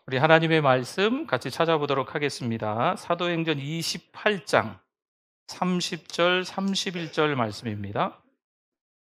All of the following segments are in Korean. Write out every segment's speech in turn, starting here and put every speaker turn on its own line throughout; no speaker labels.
우리 하나님의 말씀 같이 찾아보도록 하겠습니다. 사도행전 28장 30절, 31절 말씀입니다.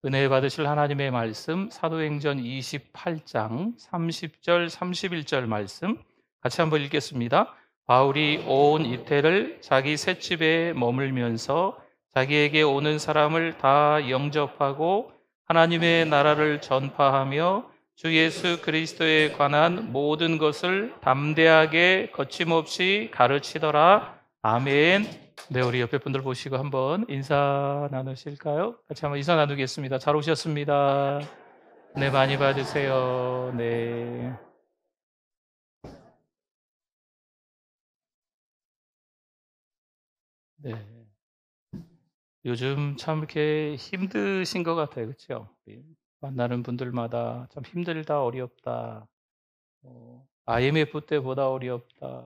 은혜 받으실 하나님의 말씀 사도행전 28장 30절, 31절 말씀 같이 한번 읽겠습니다. 바울이 온 이태를 자기 셋집에 머물면서 자기에게 오는 사람을 다 영접하고 하나님의 나라를 전파하며 주 예수 그리스도에 관한 모든 것을 담대하게 거침없이 가르치더라. 아멘. 네, 우리 옆에 분들 보시고 한번 인사 나누실까요? 같이 한번 인사 나누겠습니다. 잘 오셨습니다. 네, 많이 받으세요. 네. 네. 요즘 참 이렇게 힘드신 것 같아요. 그렇죠? 만나는 분들마다 참 힘들다, 어렵다. IMF 때보다 어렵다.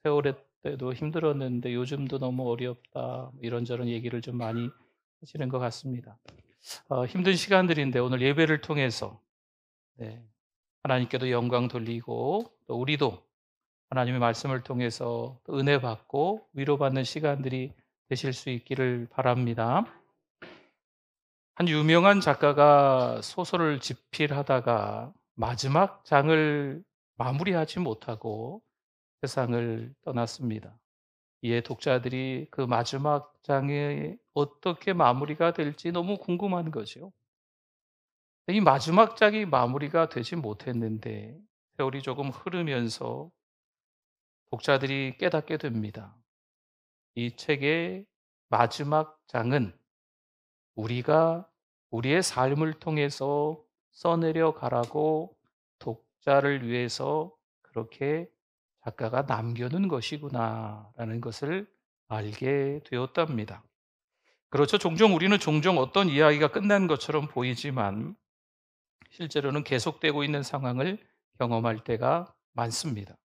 세월의 때도 힘들었는데 요즘도 너무 어렵다. 이런저런 얘기를 좀 많이 하시는 것 같습니다. 힘든 시간들인데 오늘 예배를 통해서 네, 하나님께도 영광 돌리고 또 우리도 하나님의 말씀을 통해서 또 은혜 받고 위로받는 시간들이 되실 수 있기를 바랍니다. 한 유명한 작가가 소설을 집필하다가 마지막 장을 마무리하지 못하고 세상을 떠났습니다. 이에 독자들이 그 마지막 장이 어떻게 마무리가 될지 너무 궁금한 거죠. 이 마지막 장이 마무리가 되지 못했는데 세월이 조금 흐르면서 독자들이 깨닫게 됩니다. 이 책의 마지막 장은 우리가 우리의 삶을 통해서 써내려 가라고 독자를 위해서 그렇게 작가가 남겨놓은 것이구나라는 것을 알게 되었답니다. 그렇죠. 우리는 어떤 이야기가 끝난 것처럼 보이지만 실제로는 계속되고 있는 상황을 경험할 때가 많습니다.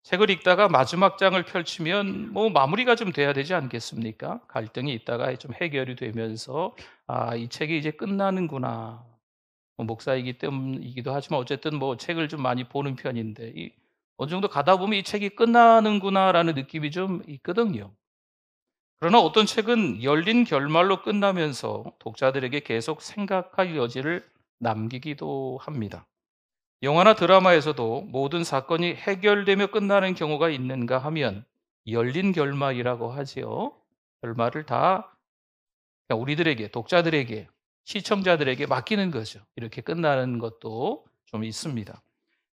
책을 읽다가 마지막 장을 펼치면 마무리가 좀 돼야 되지 않겠습니까? 갈등이 있다가 좀 해결이 되면서 이 책이 이제 끝나는구나. 목사이기 때문이기도 하지만 어쨌든 책을 좀 많이 보는 편인데 어느 정도 가다 보면 이 책이 끝나는구나라는 느낌이 좀 있거든요. 그러나 어떤 책은 열린 결말로 끝나면서 독자들에게 계속 생각할 여지를 남기기도 합니다. 영화나 드라마에서도 모든 사건이 해결되며 끝나는 경우가 있는가 하면 열린 결말이라고 하지요. 결말을 다 우리들에게, 독자들에게, 시청자들에게 맡기는 거죠. 이렇게 끝나는 것도 좀 있습니다.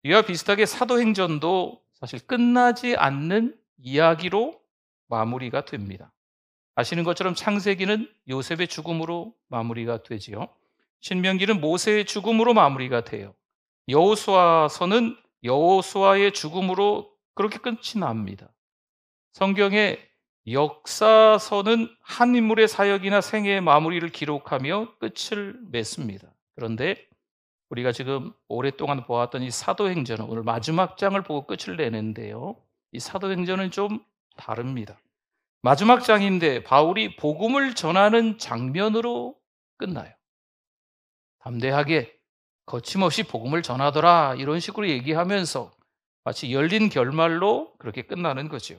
이와 비슷하게 사도행전도 사실 끝나지 않는 이야기로 마무리가 됩니다. 아시는 것처럼 창세기는 요셉의 죽음으로 마무리가 되지요. 신명기는 모세의 죽음으로 마무리가 돼요. 여호수아서는 여호수아의 죽음으로 그렇게 끝이 납니다. 성경의 역사서는 한 인물의 사역이나 생애의 마무리를 기록하며 끝을 맺습니다. 그런데 우리가 지금 오랫동안 보았던 이 사도행전은 오늘 마지막 장을 보고 끝을 내는데요. 이 사도행전은 좀 다릅니다. 마지막 장인데 바울이 복음을 전하는 장면으로 끝나요. 담대하게 거침없이 복음을 전하더라 이런 식으로 얘기하면서 마치 열린 결말로 그렇게 끝나는 거죠.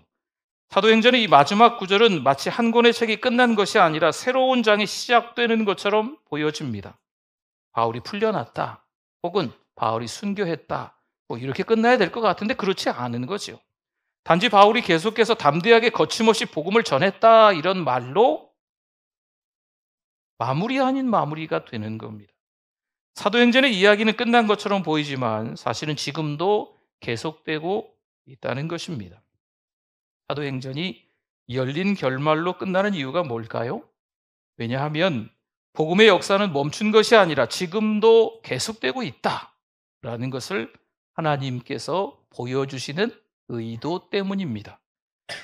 사도행전의 이 마지막 구절은 마치 한 권의 책이 끝난 것이 아니라 새로운 장이 시작되는 것처럼 보여집니다. 바울이 풀려났다 혹은 바울이 순교했다 이렇게 끝나야 될 것 같은데 그렇지 않은 거죠. 단지 바울이 계속해서 담대하게 거침없이 복음을 전했다 이런 말로 마무리 아닌 마무리가 되는 겁니다. 사도행전의 이야기는 끝난 것처럼 보이지만 사실은 지금도 계속되고 있다는 것입니다. 사도행전이 열린 결말로 끝나는 이유가 뭘까요? 왜냐하면 복음의 역사는 멈춘 것이 아니라 지금도 계속되고 있다라는 것을 하나님께서 보여주시는 의도 때문입니다.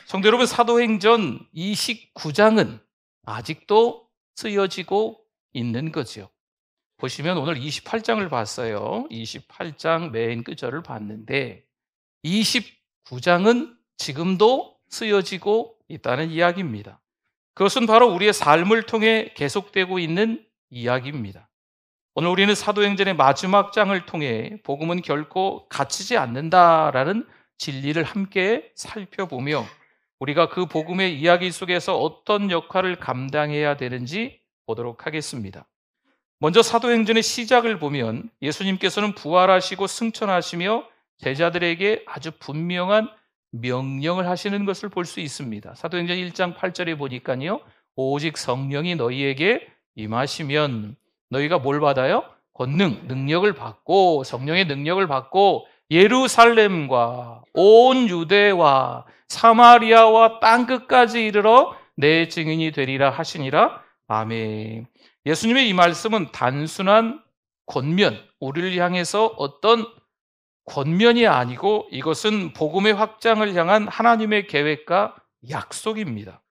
성도 여러분, 사도행전 29장은 아직도 쓰여지고 있는 거죠. 보시면 오늘 28장을 봤어요. 28장 맨 끝절을 봤는데 29장은 지금도 쓰여지고 있다는 이야기입니다. 그것은 바로 우리의 삶을 통해 계속되고 있는 이야기입니다. 오늘 우리는 사도행전의 마지막 장을 통해 복음은 결코 갇히지 않는다라는 진리를 함께 살펴보며 우리가 그 복음의 이야기 속에서 어떤 역할을 감당해야 되는지 보도록 하겠습니다. 먼저 사도행전의 시작을 보면 예수님께서는 부활하시고 승천하시며 제자들에게 아주 분명한 명령을 하시는 것을 볼 수 있습니다. 사도행전 1장 8절에 보니까요, 오직 성령이 너희에게 임하시면 너희가 뭘 받아요? 권능, 능력을 받고, 성령의 능력을 받고 예루살렘과 온 유대와 사마리아와 땅끝까지 이르러 내 증인이 되리라 하시니라. 아멘. 예수님의 이 말씀은 단순한 권면, 우리를 향해서 어떤 권면이 아니고 이것은 복음의 확장을 향한 하나님의 계획과 약속입니다.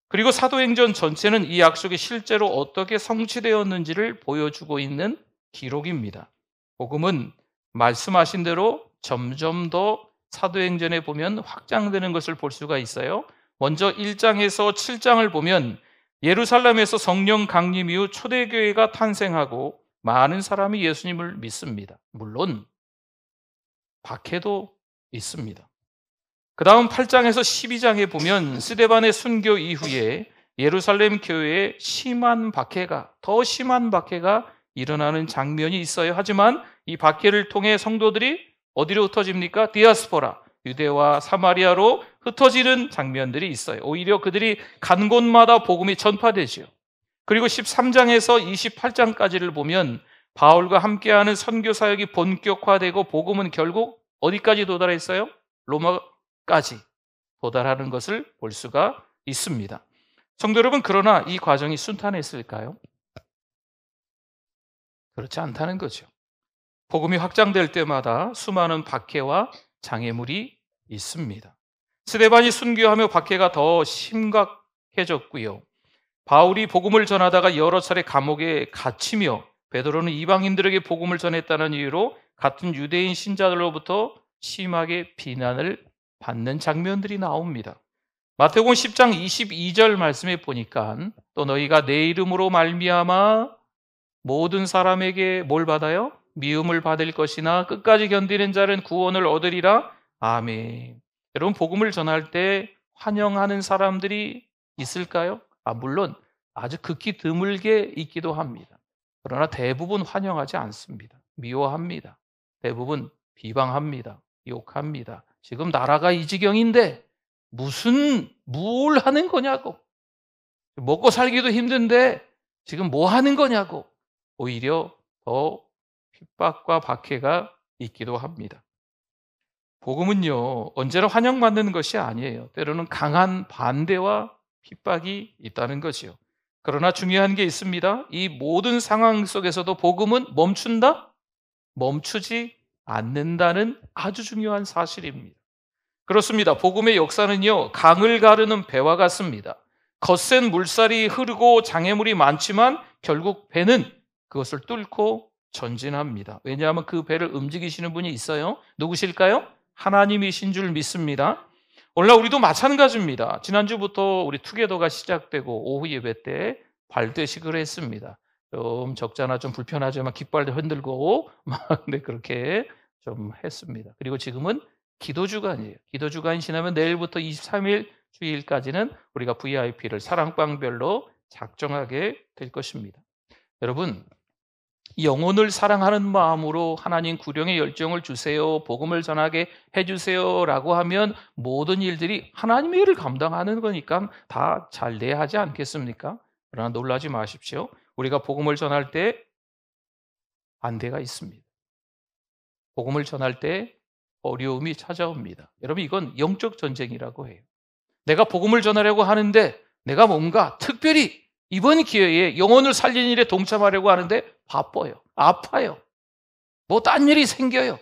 그리고 사도행전 전체는 이 약속이 실제로 어떻게 성취되었는지를 보여주고 있는 기록입니다. 복음은 말씀하신 대로 점점 더 사도행전에 보면 확장되는 것을 볼 수가 있어요. 먼저 1장에서 7장을 보면 예루살렘에서 성령 강림 이후 초대교회가 탄생하고 많은 사람이 예수님을 믿습니다. 물론 박해도 있습니다. 그 다음 8장에서 12장에 보면 스데반의 순교 이후에 예루살렘 교회에 더 심한 박해가 일어나는 장면이 있어요. 하지만 이 박해를 통해 성도들이 어디로 흩어집니까? 디아스포라, 유대와 사마리아로 흩어지는 장면들이 있어요. 오히려 그들이 간 곳마다 복음이 전파되죠. 그리고 13장에서 28장까지를 보면 바울과 함께하는 선교 사역이 본격화되고 복음은 결국 어디까지 도달했어요? 로마까지 도달하는 것을 볼 수가 있습니다. 성도 여러분, 그러나 이 과정이 순탄했을까요? 그렇지 않다는 거죠. 복음이 확장될 때마다 수많은 박해와 장애물이 있습니다. 스데반이 순교하며 박해가 더 심각해졌고요. 바울이 복음을 전하다가 여러 차례 감옥에 갇히며 베드로는 이방인들에게 복음을 전했다는 이유로 같은 유대인 신자들로부터 심하게 비난을 받는 장면들이 나옵니다. 마태복음 10장 22절 말씀에 보니까 또 너희가 내 이름으로 말미암아 모든 사람에게 뭘 받아요? 미움을 받을 것이나 끝까지 견디는 자는 구원을 얻으리라. 아멘. 여러분, 복음을 전할 때 환영하는 사람들이 있을까요? 물론 아주 극히 드물게 있기도 합니다. 그러나 대부분 환영하지 않습니다. 미워합니다. 대부분 비방합니다. 욕합니다. 지금 나라가 이 지경인데 뭘 하는 거냐고. 먹고 살기도 힘든데 지금 뭐 하는 거냐고. 오히려 더 핍박과 박해가 있기도 합니다. 복음은요, 언제나 환영받는 것이 아니에요. 때로는 강한 반대와 핍박이 있다는 거지요. 그러나 중요한 게 있습니다. 이 모든 상황 속에서도 복음은 멈춘다? 멈추지 않는다는 아주 중요한 사실입니다. 그렇습니다. 복음의 역사는요, 강을 가르는 배와 같습니다. 거센 물살이 흐르고 장애물이 많지만 결국 배는 그것을 뚫고 전진합니다. 왜냐하면 그 배를 움직이시는 분이 있어요. 누구실까요? 하나님이신 줄 믿습니다. 오늘날 우리도 마찬가지입니다. 지난주부터 우리 투게더가 시작되고 오후 예배 때 발대식을 했습니다. 좀 적잖아, 좀 불편하지만 깃발도 흔들고 막 그렇게 좀 했습니다. 그리고 지금은 기도주간이에요. 기도주간이 지나면 내일부터 23일 주일까지는 우리가 VIP를 사랑방별로 작정하게 될 것입니다. 여러분, 영혼을 사랑하는 마음으로 하나님 구령의 열정을 주세요, 복음을 전하게 해주세요 라고 하면 모든 일들이 하나님의 일을 감당하는 거니까 다 잘 돼야 하지 않겠습니까? 그러나 놀라지 마십시오. 우리가 복음을 전할 때 반대가 있습니다. 복음을 전할 때 어려움이 찾아옵니다. 여러분, 이건 영적 전쟁이라고 해요. 내가 복음을 전하려고 하는데 내가 뭔가 특별히 이번 기회에 영혼을 살리는 일에 동참하려고 하는데 바빠요. 아파요. 뭐 딴 일이 생겨요.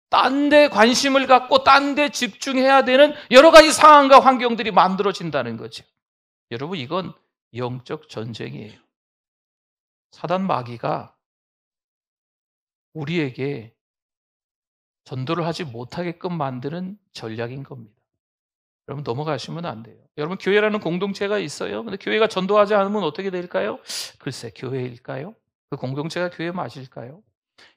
딴 데 관심을 갖고 딴 데 집중해야 되는 여러 가지 상황과 환경들이 만들어진다는 거죠. 여러분, 이건 영적 전쟁이에요. 사단 마귀가 우리에게 전도를 하지 못하게끔 만드는 전략인 겁니다. 여러분, 넘어가시면 안 돼요. 여러분, 교회라는 공동체가 있어요. 근데 교회가 전도하지 않으면 어떻게 될까요? 글쎄, 교회일까요? 그 공동체가 교회 맞을까요?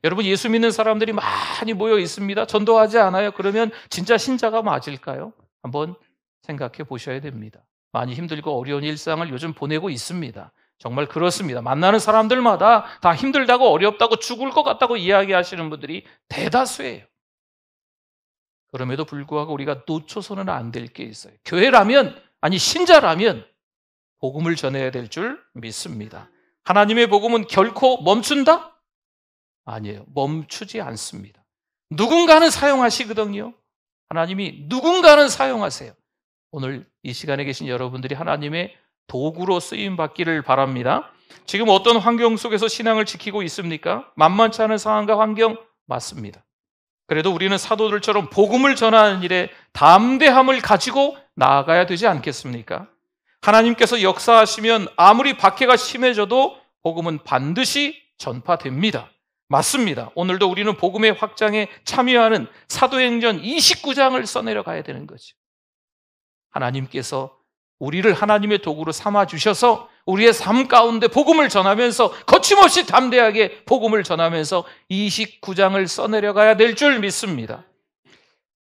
여러분, 예수 믿는 사람들이 많이 모여 있습니다. 전도하지 않아요? 그러면 진짜 신자가 맞을까요? 한번 생각해 보셔야 됩니다. 많이 힘들고 어려운 일상을 요즘 보내고 있습니다. 정말 그렇습니다. 만나는 사람들마다 다 힘들다고 어렵다고 죽을 것 같다고 이야기하시는 분들이 대다수예요. 그럼에도 불구하고 우리가 놓쳐서는 안 될 게 있어요. 교회라면, 아니 신자라면 복음을 전해야 될 줄 믿습니다. 하나님의 복음은 결코 멈춘다? 아니에요. 멈추지 않습니다. 누군가는 사용하시거든요. 하나님이 누군가는 사용하세요. 오늘 이 시간에 계신 여러분들이 하나님의 도구로 쓰임 받기를 바랍니다. 지금 어떤 환경 속에서 신앙을 지키고 있습니까? 만만치 않은 상황과 환경 맞습니다. 그래도 우리는 사도들처럼 복음을 전하는 일에 담대함을 가지고 나아가야 되지 않겠습니까? 하나님께서 역사하시면 아무리 박해가 심해져도 복음은 반드시 전파됩니다. 맞습니다. 오늘도 우리는 복음의 확장에 참여하는 사도행전 29장을 써내려 가야 되는 거죠. 하나님께서 우리를 하나님의 도구로 삼아주셔서 우리의 삶 가운데 복음을 전하면서 거침없이 담대하게 복음을 전하면서 29장을 써내려가야 될 줄 믿습니다.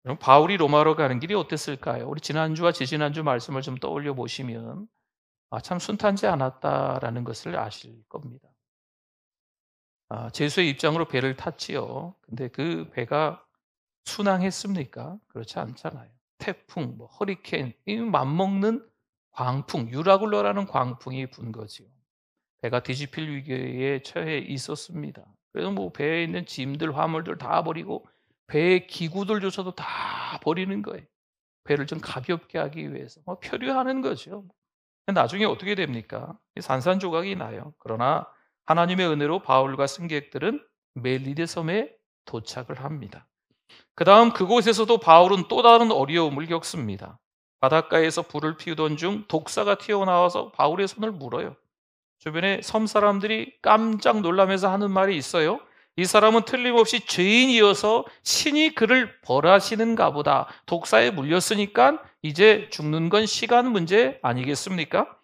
그럼 바울이 로마로 가는 길이 어땠을까요? 우리 지난주와 지지난주 말씀을 좀 떠올려 보시면 참 순탄치 않았다라는 것을 아실 겁니다. 제수의 입장으로 배를 탔지요. 근데 그 배가 순항했습니까? 그렇지 않잖아요. 태풍, 허리케인, 이 맞먹는 광풍, 유라굴로라는 광풍이 분 거지요. 배가 뒤집힐 위기에 처해 있었습니다. 그래서 배에 있는 짐들, 화물들 다 버리고 배의 기구들조차도 다 버리는 거예요. 배를 좀 가볍게 하기 위해서 표류하는 거죠. 나중에 어떻게 됩니까? 산산조각이 나요. 그러나 하나님의 은혜로 바울과 승객들은 멜리데 섬에 도착을 합니다. 그 다음 그곳에서도 바울은 또 다른 어려움을 겪습니다. 바닷가에서 불을 피우던 중 독사가 튀어나와서 바울의 손을 물어요. 주변에 섬 사람들이 깜짝 놀라면서 하는 말이 있어요. 이 사람은 틀림없이 죄인이어서 신이 그를 벌하시는가 보다. 독사에 물렸으니까 이제 죽는 건 시간 문제 아니겠습니까?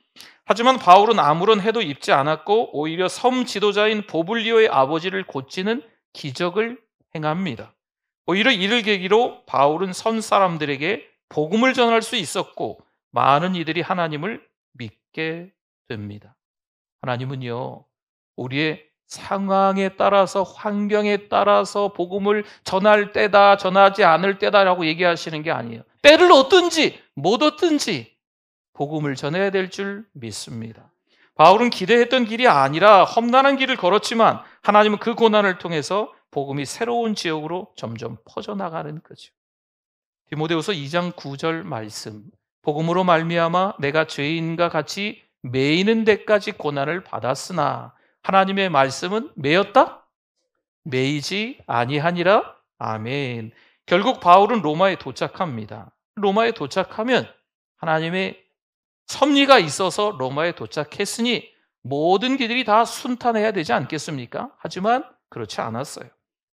하지만 바울은 아무런 해도 입지 않았고 오히려 섬 지도자인 보블리오의 아버지를 고치는 기적을 행합니다. 오히려 이를 계기로 바울은 섬 사람들에게 복음을 전할 수 있었고 많은 이들이 하나님을 믿게 됩니다. 하나님은요, 우리의 상황에 따라서 환경에 따라서 복음을 전할 때다, 전하지 않을 때다라고 얘기하시는 게 아니에요. 때를 얻든지 못 얻든지 복음을 전해야 될 줄 믿습니다. 바울은 기대했던 길이 아니라 험난한 길을 걸었지만 하나님은 그 고난을 통해서 복음이 새로운 지역으로 점점 퍼져나가는 거죠. 디모데후서 2장 9절 말씀, 복음으로 말미암아 내가 죄인과 같이 매이는 데까지 고난을 받았으나 하나님의 말씀은 매였다? 매이지 아니하니라. 아멘. 결국 바울은 로마에 도착합니다. 로마에 도착하면 하나님의 섭리가 있어서 로마에 도착했으니 모든 길들이 다 순탄해야 되지 않겠습니까? 하지만 그렇지 않았어요.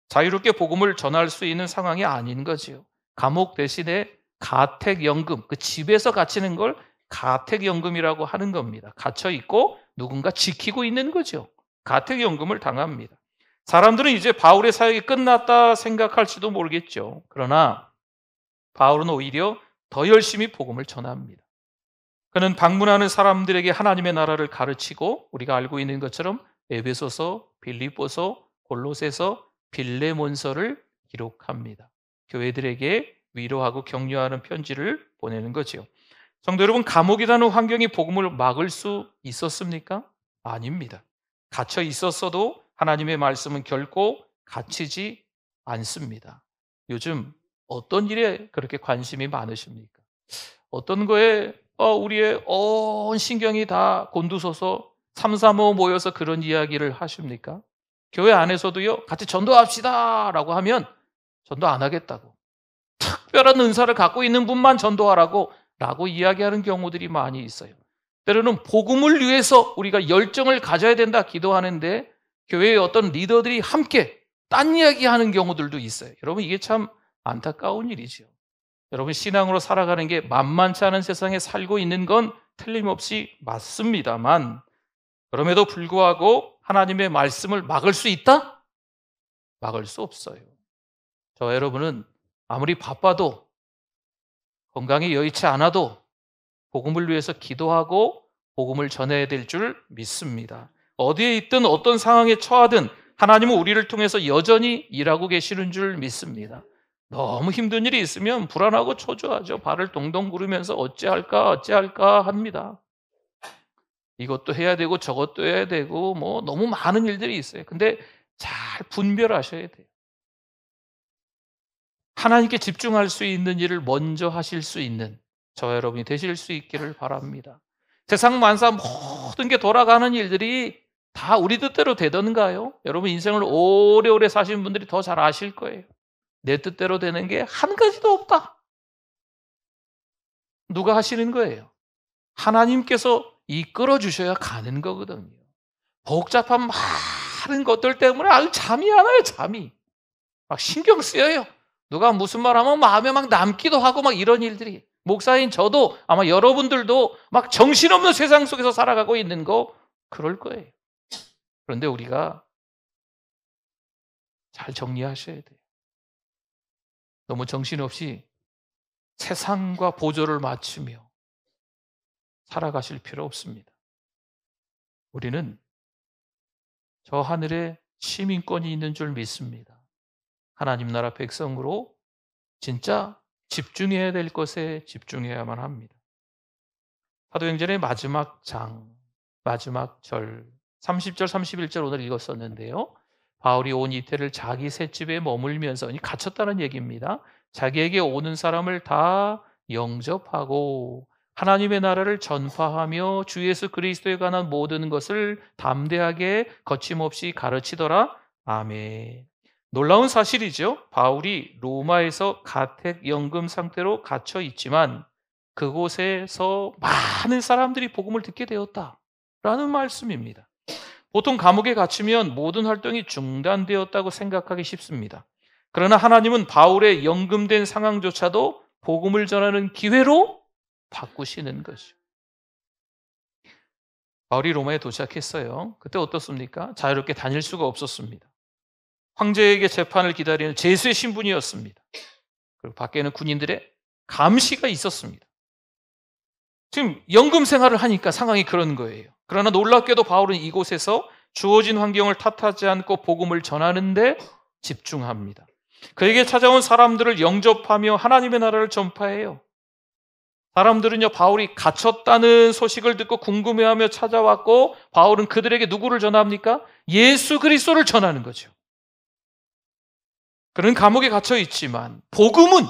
자유롭게 복음을 전할 수 있는 상황이 아닌 거지요. 감옥 대신에 가택연금, 그 집에서 갇히는 걸 가택연금이라고 하는 겁니다. 갇혀 있고 누군가 지키고 있는 거죠. 가택연금을 당합니다. 사람들은 이제 바울의 사역이 끝났다 생각할지도 모르겠죠. 그러나 바울은 오히려 더 열심히 복음을 전합니다. 그는 방문하는 사람들에게 하나님의 나라를 가르치고 우리가 알고 있는 것처럼 에베소서, 빌립보서, 골로새서, 빌레몬서를 기록합니다. 교회들에게 위로하고 격려하는 편지를 보내는 거죠. 성도 여러분, 감옥이라는 환경이 복음을 막을 수 있었습니까? 아닙니다. 갇혀 있었어도 하나님의 말씀은 결코 갇히지 않습니다. 요즘 어떤 일에 그렇게 관심이 많으십니까? 어떤 거에 우리의 온 신경이 다 곤두서서 335 모여서 그런 이야기를 하십니까? 교회 안에서도요, 같이 전도합시다 라고 하면 전도 안 하겠다고, 특별한 은사를 갖고 있는 분만 전도하라고 이야기하는 경우들이 많이 있어요. 때로는 복음을 위해서 우리가 열정을 가져야 된다 기도하는데 교회의 어떤 리더들이 함께 딴 이야기하는 경우들도 있어요. 여러분, 이게 참 안타까운 일이죠. 여러분, 신앙으로 살아가는 게 만만치 않은 세상에 살고 있는 건 틀림없이 맞습니다만, 그럼에도 불구하고 하나님의 말씀을 막을 수 있다? 막을 수 없어요. 저와 여러분은 아무리 바빠도, 건강이 여의치 않아도 복음을 위해서 기도하고 복음을 전해야 될 줄 믿습니다. 어디에 있든 어떤 상황에 처하든 하나님은 우리를 통해서 여전히 일하고 계시는 줄 믿습니다. 너무 힘든 일이 있으면 불안하고 초조하죠. 발을 동동 구르면서 어찌할까 합니다. 이것도 해야 되고 저것도 해야 되고 너무 많은 일들이 있어요. 근데 잘 분별하셔야 돼요. 하나님께 집중할 수 있는 일을 먼저 하실 수 있는 저와 여러분이 되실 수 있기를 바랍니다. 세상 만사 모든 게 돌아가는 일들이 다 우리 뜻대로 되던가요? 여러분 인생을 오래오래 사신 분들이 더 잘 아실 거예요. 내 뜻대로 되는 게 한 가지도 없다. 누가 하시는 거예요? 하나님께서 이끌어 주셔야 가는 거거든요. 복잡한 많은 것들 때문에 잠이 안 와요. 잠이 막 신경 쓰여요. 누가 무슨 말 하면 마음에 막 남기도 하고 막 이런 일들이, 목사인 저도 아마 여러분들도 막 정신없는 세상 속에서 살아가고 있는 거 그럴 거예요. 그런데 우리가 잘 정리하셔야 돼요. 너무 정신없이 세상과 보조를 맞추며 살아가실 필요 없습니다. 우리는 저 하늘에 시민권이 있는 줄 믿습니다. 하나님 나라 백성으로 진짜 집중해야 될 것에 집중해야만 합니다. 사도행전의 마지막 장, 마지막 절, 30절, 31절 오늘 읽었었는데요. 바울이 온 이태를 자기 셋집에 머물면서, 갇혔다는 얘기입니다. 자기에게 오는 사람을 다 영접하고 하나님의 나라를 전파하며 주 예수 그리스도에 관한 모든 것을 담대하게 거침없이 가르치더라. 아멘. 놀라운 사실이죠. 바울이 로마에서 가택연금 상태로 갇혀 있지만 그곳에서 많은 사람들이 복음을 듣게 되었다라는 말씀입니다. 보통 감옥에 갇히면 모든 활동이 중단되었다고 생각하기 쉽습니다. 그러나 하나님은 바울의 연금된 상황조차도 복음을 전하는 기회로 바꾸시는 것이죠. 바울이 로마에 도착했어요. 그때 어떻습니까? 자유롭게 다닐 수가 없었습니다. 황제에게 재판을 기다리는 제수의 신분이었습니다. 그리고 밖에는 군인들의 감시가 있었습니다. 지금 연금 생활을 하니까 상황이 그런 거예요. 그러나 놀랍게도 바울은 이곳에서 주어진 환경을 탓하지 않고 복음을 전하는데 집중합니다. 그에게 찾아온 사람들을 영접하며 하나님의 나라를 전파해요. 사람들은요, 바울이 갇혔다는 소식을 듣고 궁금해하며 찾아왔고, 바울은 그들에게 누구를 전합니까? 예수 그리스도를 전하는 거죠. 그는 감옥에 갇혀 있지만 복음은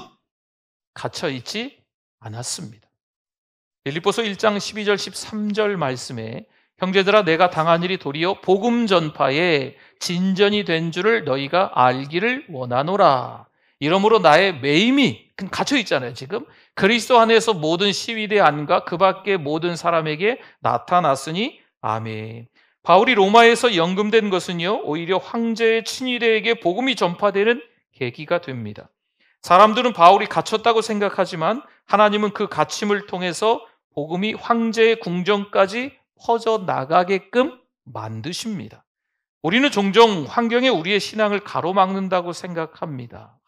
갇혀 있지 않았습니다. 빌립보서 1장 12절 13절 말씀에 형제들아 내가 당한 일이 도리어 복음 전파에 진전이 된 줄을 너희가 알기를 원하노라. 이러므로 나의 매임이, 갇혀 있잖아요 지금, 그리스도 안에서 모든 시위대 안과 그 밖의 모든 사람에게 나타났으니 아멘. 바울이 로마에서 연금된 것은요, 오히려 황제의 친위대에게 복음이 전파되는 계기가 됩니다. 사람들은 바울이 갇혔다고 생각하지만 하나님은 그 갇힘을 통해서 복음이 황제의 궁정까지 퍼져나가게끔 만드십니다. 우리는 종종 환경에 우리의 신앙을 가로막는다고 생각합니다.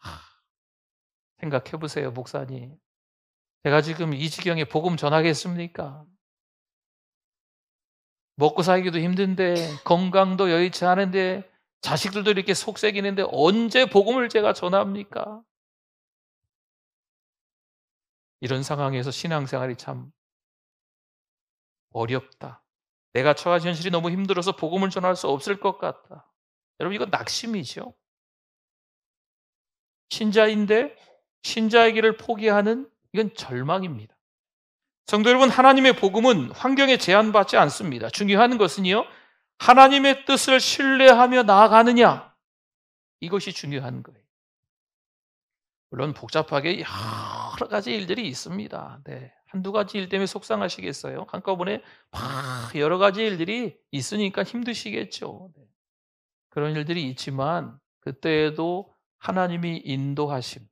생각해 보세요, 목사님. 제가 지금 이 지경에 복음 전하겠습니까? 먹고 살기도 힘든데, 건강도 여의치 않은데, 자식들도 이렇게 속썩이는데 언제 복음을 제가 전합니까? 이런 상황에서 신앙생활이 참 어렵다. 내가 처한 현실이 너무 힘들어서 복음을 전할 수 없을 것 같다. 여러분, 이건 낙심이죠. 신자인데 신자의 길을 포기하는, 이건 절망입니다. 성도 여러분, 하나님의 복음은 환경에 제한받지 않습니다. 중요한 것은요, 하나님의 뜻을 신뢰하며 나아가느냐, 이것이 중요한 거예요. 물론 복잡하게 여러 가지 일들이 있습니다. 네. 한두 가지 일 때문에 속상하시겠어요? 한꺼번에 막 여러 가지 일들이 있으니까 힘드시겠죠. 네. 그런 일들이 있지만 그때에도 하나님이 인도하심,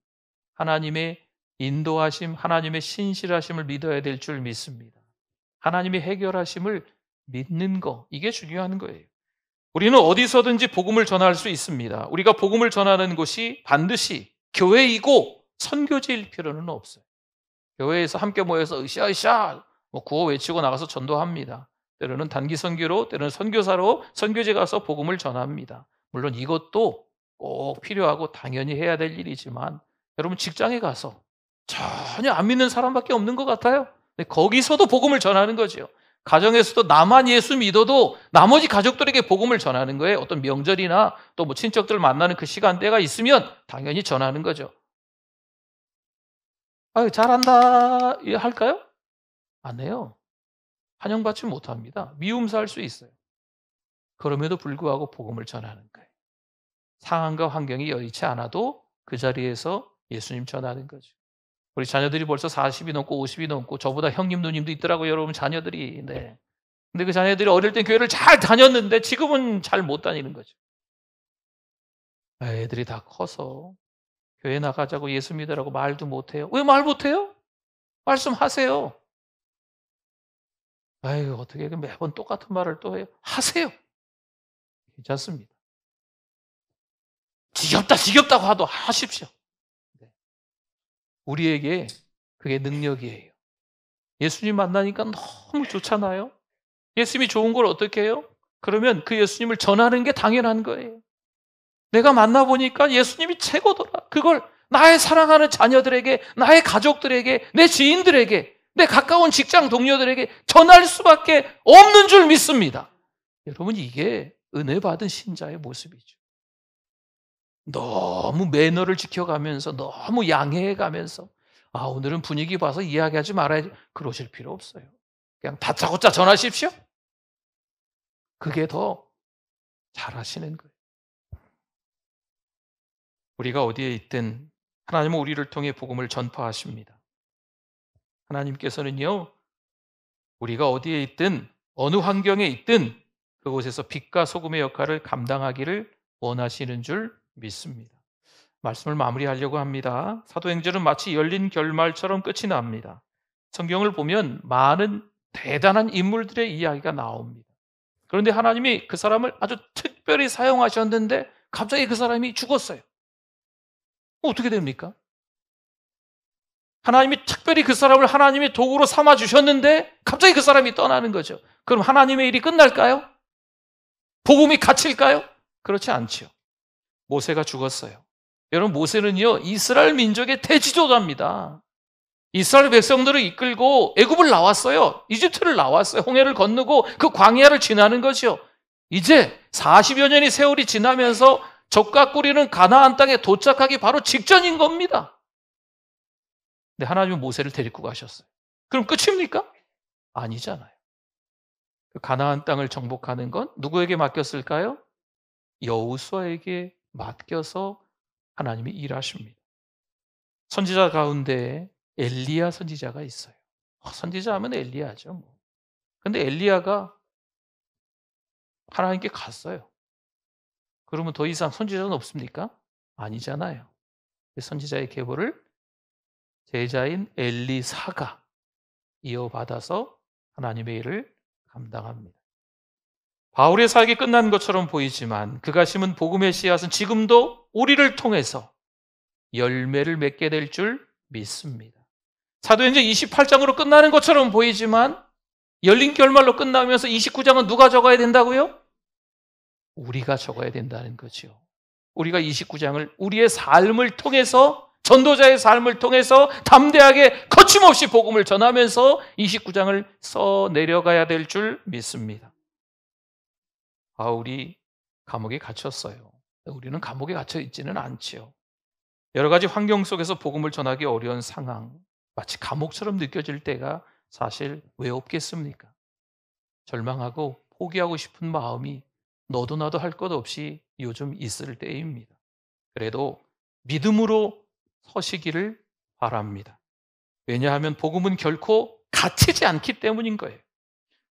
하나님의 인도하심, 하나님의 신실하심을 믿어야 될 줄 믿습니다. 하나님이 해결하심을 믿는 거, 이게 중요한 거예요. 우리는 어디서든지 복음을 전할 수 있습니다. 우리가 복음을 전하는 곳이 반드시 교회이고 선교지일 필요는 없어요. 교회에서 함께 모여서 으쌰으쌰 구호 외치고 나가서 전도합니다. 때로는 단기 선교로, 때로는 선교사로 선교지 가서 복음을 전합니다. 물론 이것도 꼭 필요하고 당연히 해야 될 일이지만 여러분 직장에 가서 전혀 안 믿는 사람밖에 없는 것 같아요. 근데 거기서도 복음을 전하는 거죠. 가정에서도 나만 예수 믿어도 나머지 가족들에게 복음을 전하는 거예요. 어떤 명절이나 또 뭐 친척들 만나는 그 시간대가 있으면 당연히 전하는 거죠. 아유, 잘한다 할까요? 안 해요. 환영받지 못합니다. 미움살 수 있어요. 그럼에도 불구하고 복음을 전하는 거예요. 상황과 환경이 여의치 않아도 그 자리에서 예수님 전하는 거죠. 우리 자녀들이 벌써 40이 넘고 50이 넘고 저보다 형님 누님도 있더라고요. 여러분 자녀들이. 네. 근데 그 자녀들이 어릴 때 교회를 잘 다녔는데 지금은 잘 못 다니는 거죠. 애들이 다 커서 교회 나가자고 예수 믿으라고 말도 못해요. 왜 말 못해요? 말씀하세요. 아유, 어떻게 매번 똑같은 말을 또 해요? 하세요. 괜찮습니다. 지겹다고 하도 하십시오. 네. 우리에게 그게 능력이에요. 예수님 만나니까 너무 좋잖아요. 예수님이 좋은 걸 어떻게 해요? 그러면 그 예수님을 전하는 게 당연한 거예요. 내가 만나보니까 예수님이 최고더라. 그걸 나의 사랑하는 자녀들에게, 나의 가족들에게, 내 지인들에게, 내 가까운 직장 동료들에게 전할 수밖에 없는 줄 믿습니다. 여러분, 이게 은혜 받은 신자의 모습이죠. 너무 매너를 지켜가면서 너무 양해해가면서 오늘은 분위기 봐서 이야기하지 말아야지 그러실 필요 없어요. 그냥 다짜고짜 전하십시오. 그게 더 잘하시는 거예요. 우리가 어디에 있든 하나님은 우리를 통해 복음을 전파하십니다. 하나님께서는요, 우리가 어디에 있든 어느 환경에 있든 그곳에서 빛과 소금의 역할을 감당하기를 원하시는 줄 믿습니다. 말씀을 마무리하려고 합니다. 사도행전은 마치 열린 결말처럼 끝이 납니다. 성경을 보면 많은 대단한 인물들의 이야기가 나옵니다. 그런데 하나님이 그 사람을 아주 특별히 사용하셨는데 갑자기 그 사람이 죽었어요. 어떻게 됩니까? 하나님이 특별히 그 사람을 하나님의 도구로 삼아 주셨는데 갑자기 그 사람이 떠나는 거죠. 그럼 하나님의 일이 끝날까요? 복음이 갇힐까요? 그렇지 않죠. 모세가 죽었어요. 여러분, 모세는요, 이스라엘 민족의 대지도자입니다. 이스라엘 백성들을 이끌고 애굽을 나왔어요. 이집트를 나왔어요. 홍해를 건너고 그 광야를 지나는 거죠. 이제 40여 년의 세월이 지나면서 적과 꾸리는 가나안 땅에 도착하기 바로 직전인 겁니다. 근데 하나님은 모세를 데리고 가셨어요. 그럼 끝입니까? 아니잖아요. 그 가나안 땅을 정복하는 건 누구에게 맡겼을까요? 여호수아에게 맡겨서 하나님이 일하십니다. 선지자 가운데 엘리야 선지자가 있어요. 선지자 하면 엘리야죠. 근데 엘리야가 하나님께 갔어요. 그러면 더 이상 선지자는 없습니까? 아니잖아요. 선지자의 계보를 제자인 엘리사가 이어받아서 하나님의 일을 감당합니다. 바울의 사역이 끝난 것처럼 보이지만 그가 심은 복음의 씨앗은 지금도 우리를 통해서 열매를 맺게 될 줄 믿습니다. 사도행전 28장으로 끝나는 것처럼 보이지만 열린 결말로 끝나면서 29장은 누가 적어야 된다고요? 우리가 적어야 된다는 거죠. 우리가 29장을 우리의 삶을 통해서, 전도자의 삶을 통해서 담대하게 거침없이 복음을 전하면서 29장을 써 내려가야 될 줄 믿습니다. 바울이 감옥에 갇혔어요. 우리는 감옥에 갇혀 있지는 않지요. 여러 가지 환경 속에서 복음을 전하기 어려운 상황, 마치 감옥처럼 느껴질 때가 사실 왜 없겠습니까? 절망하고 포기하고 싶은 마음이 너도 나도 할 것 없이 요즘 있을 때입니다. 그래도 믿음으로 서시기를 바랍니다. 왜냐하면 복음은 결코 갇히지 않기 때문인 거예요.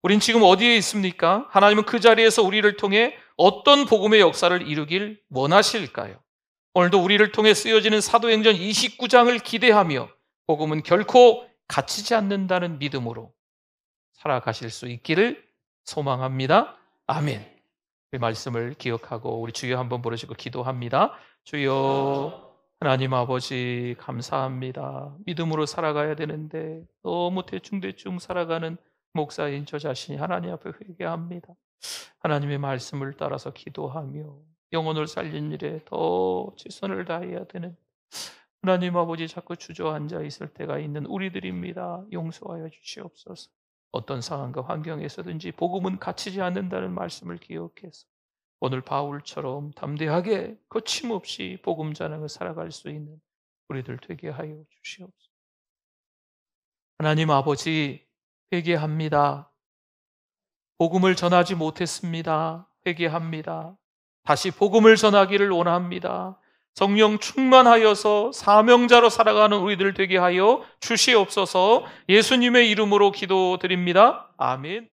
우린 지금 어디에 있습니까? 하나님은 그 자리에서 우리를 통해 어떤 복음의 역사를 이루길 원하실까요? 오늘도 우리를 통해 쓰여지는 사도행전 29장을 기대하며 복음은 결코 갇히지 않는다는 믿음으로 살아가실 수 있기를 소망합니다. 아멘. 그 말씀을 기억하고 우리 주여 한번 부르시고 기도합니다. 주여 하나님 아버지 감사합니다. 믿음으로 살아가야 되는데 너무 대충대충 살아가는 목사인 저 자신이 하나님 앞에 회개합니다. 하나님의 말씀을 따라서 기도하며 영혼을 살린 일에 더 최선을 다해야 되는 하나님 아버지 자꾸 주저앉아 있을 때가 있는 우리들입니다. 용서하여 주시옵소서. 어떤 상황과 환경에서든지 복음은 갇히지 않는다는 말씀을 기억해서 오늘 바울처럼 담대하게 거침없이 복음 전하며 살아갈 수 있는 우리들 되게 하여 주시옵소서. 하나님 아버지 회개합니다. 복음을 전하지 못했습니다. 회개합니다. 다시 복음을 전하기를 원합니다. 성령 충만하여서 사명자로 살아가는 우리들 되게 하여 주시옵소서. 예수님의 이름으로 기도드립니다. 아멘.